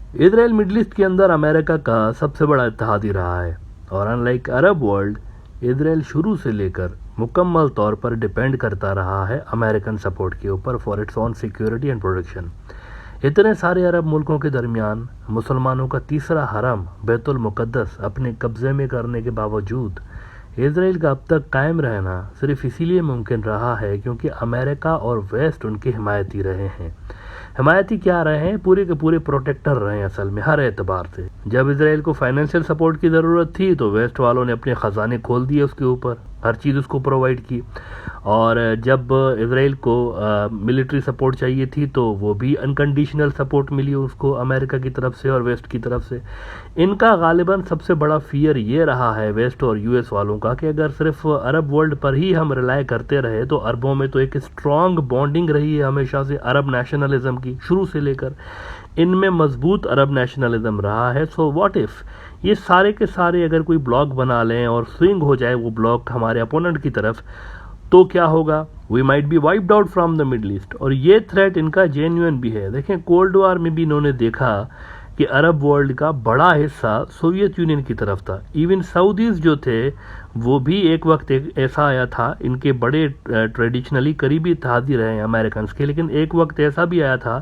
Israel middle east के अंदर America का सबसे बड़ा इत्तेहादी रहा है और अनलाइक अरब वर्ल्ड, इसराइल शुरू से लेकर मुकम्मल तौर पर डिपेंड करता रहा है अमेरिकन सपोर्ट के ऊपर for its on security and protection. इतने सारे अरब मुल्कों के दरमियान मुसलमानों का तीसरा हरम बैतुल मुक़द्दस अपने कब्ज़े में करने के बावजूद इसराइल का अब तक कायम रहना सिर्फ इसीलिए मुमकिन रहा है क्योंकि अमेरिका और वेस्ट उनके हिमायती रहे हैं। हिमायती क्या रहे हैं, पूरे के पूरे प्रोटेक्टर रहे हैं असल में हर एतबार से। जब इसराइल को फाइनेंशियल सपोर्ट की ज़रूरत थी तो वेस्ट वालों ने अपने ख़जाने खोल दिए उसके ऊपर, हर चीज़ उसको प्रोवाइड की। और जब इसराइल को मिलिट्री सपोर्ट चाहिए थी तो वो भी अनकंडीशनल सपोर्ट मिली उसको अमेरिका की तरफ से और वेस्ट की तरफ से। इनका गालिबन सबसे बड़ा फियर ये रहा है वेस्ट और यूएस वालों का कि अगर सिर्फ अरब वर्ल्ड पर ही हम रिलाय करते रहे तो अरबों में तो एक स्ट्रॉन्ग बॉन्डिंग रही है हमेशा से अरब नेशनलिज्म की, शुरू से लेकर इनमें मजबूत अरब नेशनलिज्म रहा है। सो व्हाट इफ़ ये सारे के सारे अगर कोई ब्लॉक बना लें और स्विंग हो जाए वो ब्लॉक हमारे अपोनेंट की तरफ, तो क्या होगा? We might be wiped out from the Middle East. और ये थ्रेट इनका जेन्युइन भी है। देखें, कोल्ड वार में भी इन्होंने देखा कि अरब वर्ल्ड का बड़ा हिस्सा सोवियत यूनियन की तरफ था। इवन सऊदीज़ जो थे वो भी एक वक्त ऐसा आया था, इनके बड़े ट्रेडिशनली करीबी इत्तेहादी रहे हैं अमेरिकन के, लेकिन एक वक्त ऐसा भी आया था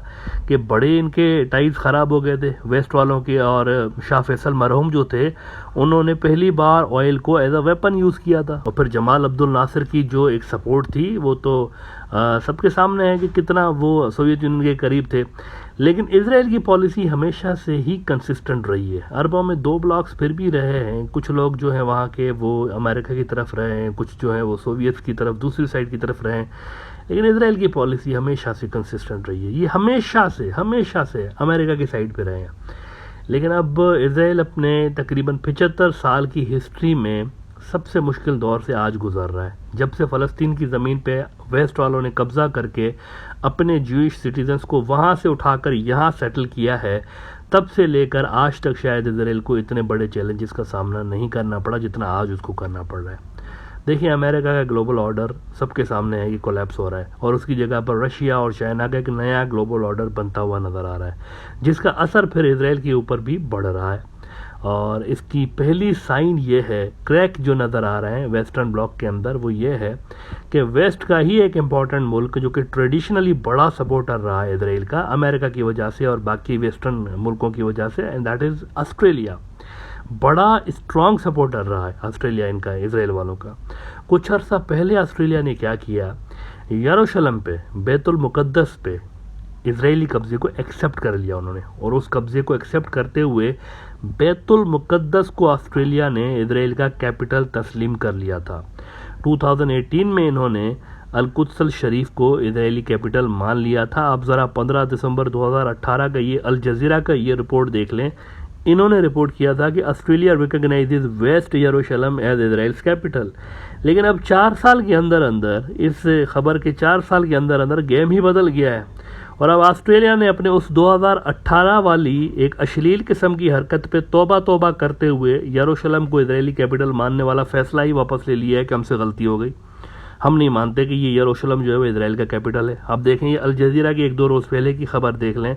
कि बड़े इनके टाइज ख़राब हो गए थे वेस्ट वालों के। और शाह फैसल मरहूम जो थे उन्होंने पहली बार ऑयल को एज अ वेपन यूज़ किया था। और फिर जमाल अब्दुल नासिर की जो एक सपोर्ट थी वो तो सबके सामने है कि कितना वो सोवियत यूनियन के करीब थे। लेकिन इसराइल की पॉलिसी हमेशा से ही कंसिस्टेंट रही है। अरबों में दो ब्लॉक्स फिर भी रहे हैं, कुछ लोग जो हैं वहाँ के वो अमेरिका की तरफ रहे हैं, कुछ जो है वो सोवियत की तरफ दूसरी साइड की तरफ रहे हैं, लेकिन इसराइल की पॉलिसी हमेशा से कंसिस्टेंट रही है। ये हमेशा से अमेरिका की साइड पे रहे हैं। लेकिन अब इसराइल अपने तकरीबन 75 साल की हिस्ट्री में सबसे मुश्किल दौर से आज गुजर रहा है। जब से फ़लस्तीन की ज़मीन पे वेस्ट वालों ने कब्ज़ा करके अपने ज्यूइश सिटीजन्स को वहाँ से उठाकर यहाँ सेटल किया है, तब से लेकर आज तक शायद इसराइल को इतने बड़े चैलेंजेस का सामना नहीं करना पड़ा जितना आज उसको करना पड़ रहा है। देखिए, अमेरिका का ग्लोबल ऑर्डर सबके सामने है कि कोलैप्स हो रहा है और उसकी जगह पर रशिया और चाइना का एक नया ग्लोबल ऑर्डर बनता हुआ नज़र आ रहा है, जिसका असर फिर इसराइल के ऊपर भी बढ़ रहा है। और इसकी पहली साइन ये है, क्रैक जो नज़र आ रहे हैं वेस्टर्न ब्लॉक के अंदर, वो ये है कि वेस्ट का ही एक इम्पॉर्टेंट मुल्क जो कि ट्रेडिशनली बड़ा सपोर्टर रहा है इसराइल का अमेरिका की वजह से और बाकी वेस्टर्न मुल्कों की वजह से, एंड दैट इज़ ऑस्ट्रेलिया। बड़ा स्ट्रॉन्ग सपोर्टर रहा है ऑस्ट्रेलिया इनका, इसराइल वालों का। कुछ अर्सा पहले ऑस्ट्रेलिया ने क्या किया, यरूशलेम पे, बैतुल मुक़द्दस पे इजरायली कब्ज़े को एक्सेप्ट कर लिया उन्होंने। और उस कब्ज़े को एक्सेप्ट करते हुए बैतुल मुक़द्दस को ऑस्ट्रेलिया ने इसराइल का कैपिटल तस्लीम कर लिया था। 2018 में इन्होंने अल-कुद्स शरीफ को इजरायली कैपिटल मान लिया था। आप ज़रा 15 दिसंबर 2018 का ये अल जज़ीरा का ये रिपोर्ट देख लें। इन्होंने रिपोर्ट किया था कि Australia recognises waste Jerusalem as Israel's capital. लेकिन अब 4 साल के अंदर अंदर, इस खबर के 4 साल के अंदर अंदर गेम ही बदल गया है। और अब ऑस्ट्रेलिया ने अपने उस 2018 वाली एक अश्लील किस्म की हरकत पे तौबा करते हुए यरूशलेम को इजरायली कैपिटल मानने वाला फैसला ही वापस ले लिया है कि हमसे गलती हो गई, हम नहीं मानते कि ये यरूशलेम जो है वो इजराइल का कैपिटल है। अब देखें, ये अल जज़ीरा की 1-2 रोज़ पहले की खबर देख लें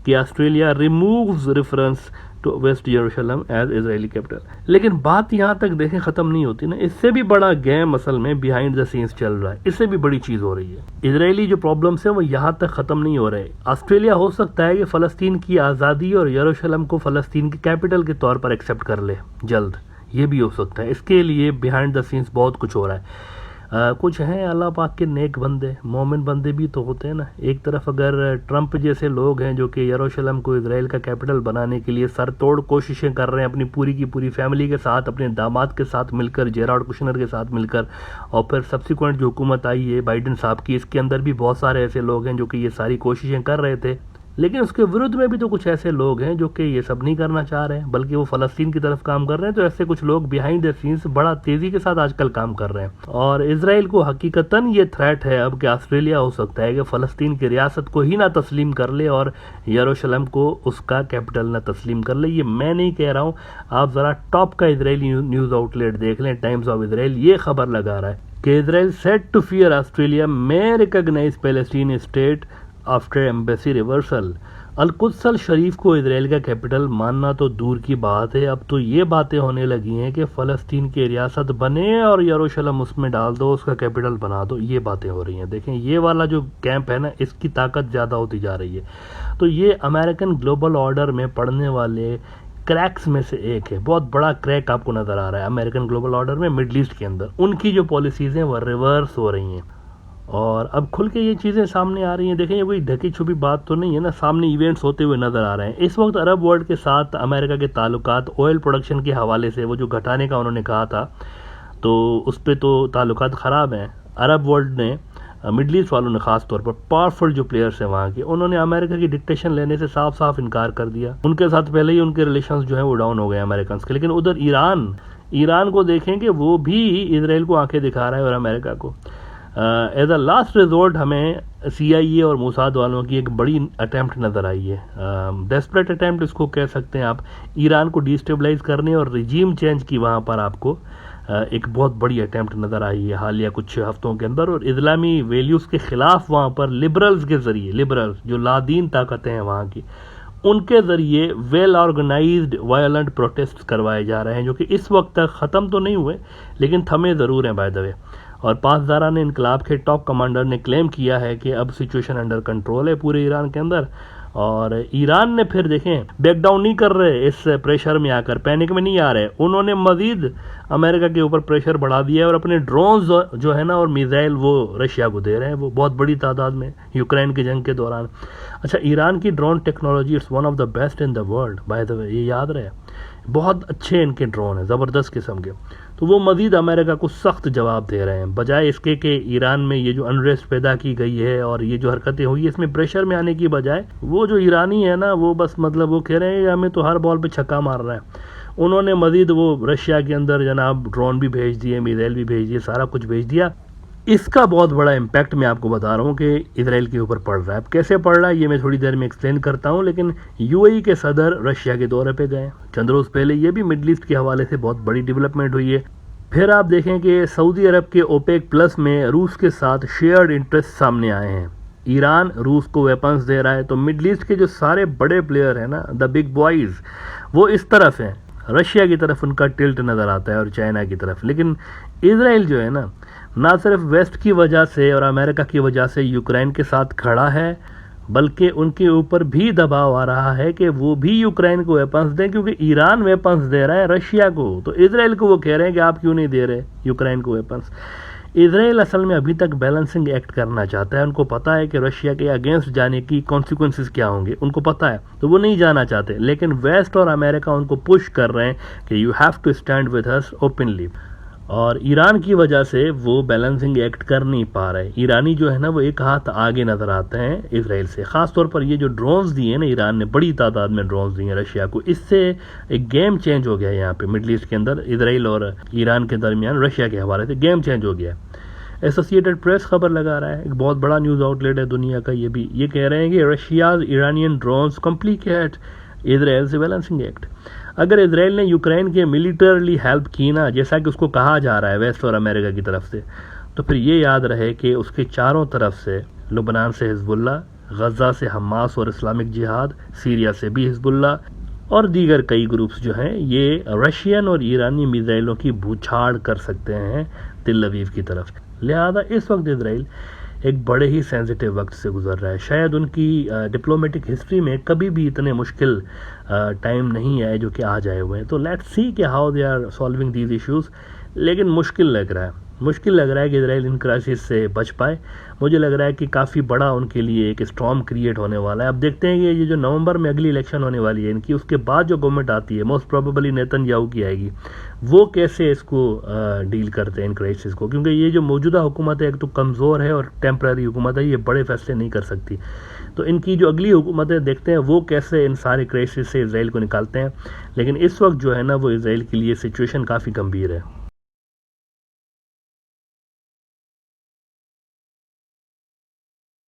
कि Australia removes reference to West Jerusalem as Israeli capital. लेकिन बात यहाँ तक देखें ख़त्म नहीं होती ना, इससे भी बड़ा गेम असल में बिहाइंड द सीन्स चल रहा है, इससे भी बड़ी चीज़ हो रही है। इजरायली जो प्रॉब्लम्स है वो यहाँ तक ख़त्म नहीं हो रहे। ऑस्ट्रेलिया हो सकता है कि फ़लस्तीन की आज़ादी और यरूशलेम को फ़लस्तीन की कैपिटल के तौर पर एक्सेप्ट कर ले जल्द, ये भी हो सकता है। इसके लिए बिहाइंड द सीन्स बहुत कुछ हो रहा है। कुछ हैं अल्लाह पाक के नेक बंदे, मोमिन बंदे भी तो होते हैं ना। एक तरफ अगर ट्रंप जैसे लोग हैं जो कि यरूशलेम को इजराइल का कैपिटल बनाने के लिए सरतोड़ कोशिशें कर रहे हैं अपनी पूरी की पूरी फैमिली के साथ, अपने दामाद के साथ मिलकर, जेराड कुशनर के साथ मिलकर, और फिर सब्सिक्वेंट जो हुकूमत आई है बाइडन साहब की, इसके अंदर भी बहुत सारे ऐसे लोग हैं जो कि ये सारी कोशिशें कर रहे थे। लेकिन उसके विरुद्ध में भी तो कुछ ऐसे लोग हैं जो कि ये सब नहीं करना चाह रहे हैं, बल्कि वो फ़लस्तीन की तरफ काम कर रहे हैं। तो ऐसे कुछ लोग बिहाइंड द सीन्स बड़ा तेज़ी के साथ आजकल काम कर रहे हैं। और इसराइल को हकीकतन ये थ्रेट है अब कि ऑस्ट्रेलिया हो सकता है कि फ़लस्तीन की रियासत को ही ना तस्लीम कर ले और यरूशलेम को उसका कैपिटल ना तस्लीम कर ले। ये मैं नहीं कह रहा हूँ, आप ज़रा टॉप का इसराइली न्यूज़ आउटलेट देख लें, टाइम्स ऑफ इसराइल, ये खबर लगा रहा है कि Israel said to fear Australia may recognise Palestine state after embassy reversal. अल-कुद्स शरीफ को इजराइल का कैपिटल मानना तो दूर की बात है, अब तो ये बातें होने लगी हैं कि फ़लस्तीन की रियासत बने और यरूशलेम उसमें डाल दो, उसका कैपिटल बना दो। ये बातें हो रही हैं। देखें, ये वाला जो कैंप है ना, इसकी ताकत ज़्यादा होती जा रही है। तो ये अमेरिकन ग्लोबल ऑर्डर में पड़ने वाले क्रैक्स में से एक है। बहुत बड़ा क्रैक आपको नज़र आ रहा है अमेरिकन ग्लोबल ऑर्डर में, मिडल ईस्ट के अंदर। उनकी जो पॉलिसीज़ हैं वो रिवर्स हो रही हैं और अब खुल के ये चीज़ें सामने आ रही हैं। देखें, ये कोई ढकी छुपी बात तो नहीं है ना, सामने इवेंट्स होते हुए नज़र आ रहे हैं। इस वक्त अरब वर्ल्ड के साथ अमेरिका के ताल्लुकात ऑयल प्रोडक्शन के हवाले से, वो जो घटाने का उन्होंने कहा था, तो उस पर तो ताल्लुकात ख़राब हैं। अरब वर्ल्ड ने, मिडल ईस्ट वालों ने ख़ास तौर पर, पावरफुल जो प्लेयर्स हैं वहाँ के, उन्होंने अमेरिका की डिक्टेशन लेने से साफ साफ इनकार कर दिया। उनके साथ पहले ही उनके रिलेशंस जो हैं वो डाउन हो गए अमेरिकन के। लेकिन उधर ईरान को देखें कि वो भी इसराइल को आंखें दिखा रहा है और अमेरिका को। एज अ लास्ट रिजोर्ट हमें CIA और मोसाद वालों की एक बड़ी अटैम्प्ट नज़र आई है, डेस्परेट अटैम्प्ट इसको कह सकते हैं आप, ईरान को डिस्टेबलाइज करने और रिजीम चेंज की वहाँ पर आपको एक बहुत बड़ी अटैम्प्ट नज़र आई है हालिया कुछ हफ्तों के अंदर। और इस्लामी वैल्यूज़ के ख़िलाफ़ वहाँ पर लिबरल्स के ज़रिए, लिबरल्स जो लादीन ताकतें हैं वहाँ की, उनके ज़रिए वेल ऑर्गेनाइज्ड वायलेंट प्रोटेस्ट करवाए जा रहे हैं, जो कि इस वक्त तक ख़त्म तो नहीं हुए लेकिन थमे ज़रूर हैं बाय द वे। और पासदारान इनकलाब के टॉप कमांडर ने क्लेम किया है कि अब सिचुएशन अंडर कंट्रोल है पूरे ईरान के अंदर। और ईरान ने फिर देखें बैक डाउन नहीं कर रहे, इस प्रेशर में आकर पैनिक में नहीं आ रहे। उन्होंने मजीद अमेरिका के ऊपर प्रेशर बढ़ा दिया है और अपने ड्रोन्स जो है ना और मिसाइल वो रशिया को दे रहे हैं, वो बहुत बड़ी तादाद में, यूक्रेन की जंग के दौरान। अच्छा, ईरान की drone technology it's one of the best in the world by the way, ये याद रहे। बहुत अच्छे इनके ड्रोन हैं, ज़बरदस्त किस्म के। तो वो मज़ीद अमेरिका को सख्त जवाब दे रहे हैं, बजाय इसके कि ईरान में ये जो अनरेस्ट पैदा की गई है और ये जो हरकतें हुई है, इसमें प्रेशर में आने की बजाय वो जो ईरानी है ना, वो बस मतलब वो कह रहे हैं हमें तो हर बॉल पे छक्का मार रहा है। उन्होंने मज़ीद वो रशिया के अंदर जनाब ड्रोन भी भेज दिए, मिसाइल भी भेज दिए, सारा कुछ भेज दिया। इसका बहुत बड़ा इम्पैक्ट मैं आपको बता रहा हूँ कि इजराइल के ऊपर पड़ रहा है। अब कैसे पड़ रहा है ये मैं थोड़ी देर में एक्सप्लेन करता हूँ। लेकिन UAE के सदर रशिया के दौरे पे गए चंद रोज़ पहले, ये भी मिडल ईस्ट के हवाले से बहुत बड़ी डेवलपमेंट हुई है। फिर आप देखें कि सऊदी अरब के OPEC प्लस में रूस के साथ शेयर्ड इंटरेस्ट सामने आए हैं। ईरान रूस को वेपन्स दे रहा है, तो मिडल ईस्ट के जो सारे बड़े प्लेयर हैं ना, द बिग बॉयज़, वो इस तरफ हैं, रशिया की तरफ उनका टिल्ट नज़र आता है और चाइना की तरफ। लेकिन इजराइल जो है ना सिर्फ वेस्ट की वजह से और अमेरिका की वजह से यूक्रेन के साथ खड़ा है, बल्कि उनके ऊपर भी दबाव आ रहा है कि वो भी यूक्रेन को वेपन्स दें, क्योंकि ईरान वेपन्स दे रहा है रशिया को, तो इजराइल को वो कह रहे हैं कि आप क्यों नहीं दे रहे यूक्रेन को वेपन्स। इजराइल असल में अभी तक बैलेंसिंग एक्ट करना चाहता है। उनको पता है कि रशिया के अगेंस्ट जाने की कॉन्सिक्वेंसेस क्या होंगे, उनको पता है, तो वो नहीं जाना चाहते। लेकिन वेस्ट और अमेरिका उनको पुश कर रहे हैं कि you have to stand with us openly, और ईरान की वजह से वो बैलेंसिंग एक्ट कर नहीं पा रहे। ईरानी जो है ना वो एक हाथ आगे नज़र आते हैं इजराइल से। ख़ास तौर पर ये जो ड्रोन्स दिए ना ईरान ने, बड़ी तादाद में ड्रोन्स दिए रशिया को, इससे एक गेम चेंज हो गया है यहाँ पे मिडल ईस्ट के अंदर। इजराइल और ईरान के दरमियान रशिया के हवाले से गेम चेंज हो गया है। एसोसिएटेड प्रेस खबर लगा रहा है, एक बहुत बड़ा न्यूज़ आउटलेट है दुनिया का, ये कह रहे हैं कि Russia's Iranian drones complicate Israel से बैलेंसिंग एक्ट। अगर इजराइल ने यूक्रेन के मिलिटरली हेल्प की ना, जैसा कि उसको कहा जा रहा है वेस्ट और अमेरिका की तरफ से, तो फिर ये याद रहे कि उसके चारों तरफ से, लुबनान से हिजबुल्ला, गज़ा से हमास और इस्लामिक जिहाद, सीरिया से भी हिजबुल्ला और दीगर कई ग्रुप्स जो हैं, ये रशियन और ईरानी मिसाइलों की बूछाड़ कर सकते हैं तिल अवीव की तरफ। लिहाजा इस वक्त इजराइल एक बड़े ही सेंसिटिव वक्त से गुजर रहा है। शायद उनकी डिप्लोमेटिक हिस्ट्री में कभी भी इतने मुश्किल टाइम नहीं आए जो कि आज आए हुए हैं। तो लेट्स सी कि how they are solving these issues. लेकिन मुश्किल लग रहा है कि इजराइल इन क्राइसिस से बच पाए। मुझे लग रहा है कि काफ़ी बड़ा उनके लिए एक स्टॉर्म क्रिएट होने वाला है। अब देखते हैं कि ये जो नवंबर में अगली इलेक्शन होने वाली है इनकी, उसके बाद जो गवर्नमेंट आती है, मोस्ट प्रोबेबली नेतन्याहू की आएगी, वो कैसे इसको डील करते हैं इन क्राइसिस को। क्योंकि ये जो मौजूदा हुकूमत है एक तो कमज़ोर है और टेम्पररी हुकूमत है, ये बड़े फैसले नहीं कर सकती। तो इनकी जो अगली हुकूमत है, देखते हैं वो कैसे इन सारे क्राइसिस से इसराइल को निकालते हैं। लेकिन इस वक्त जो है ना वो इसराइल के लिए सिचुएशन काफ़ी गंभीर है।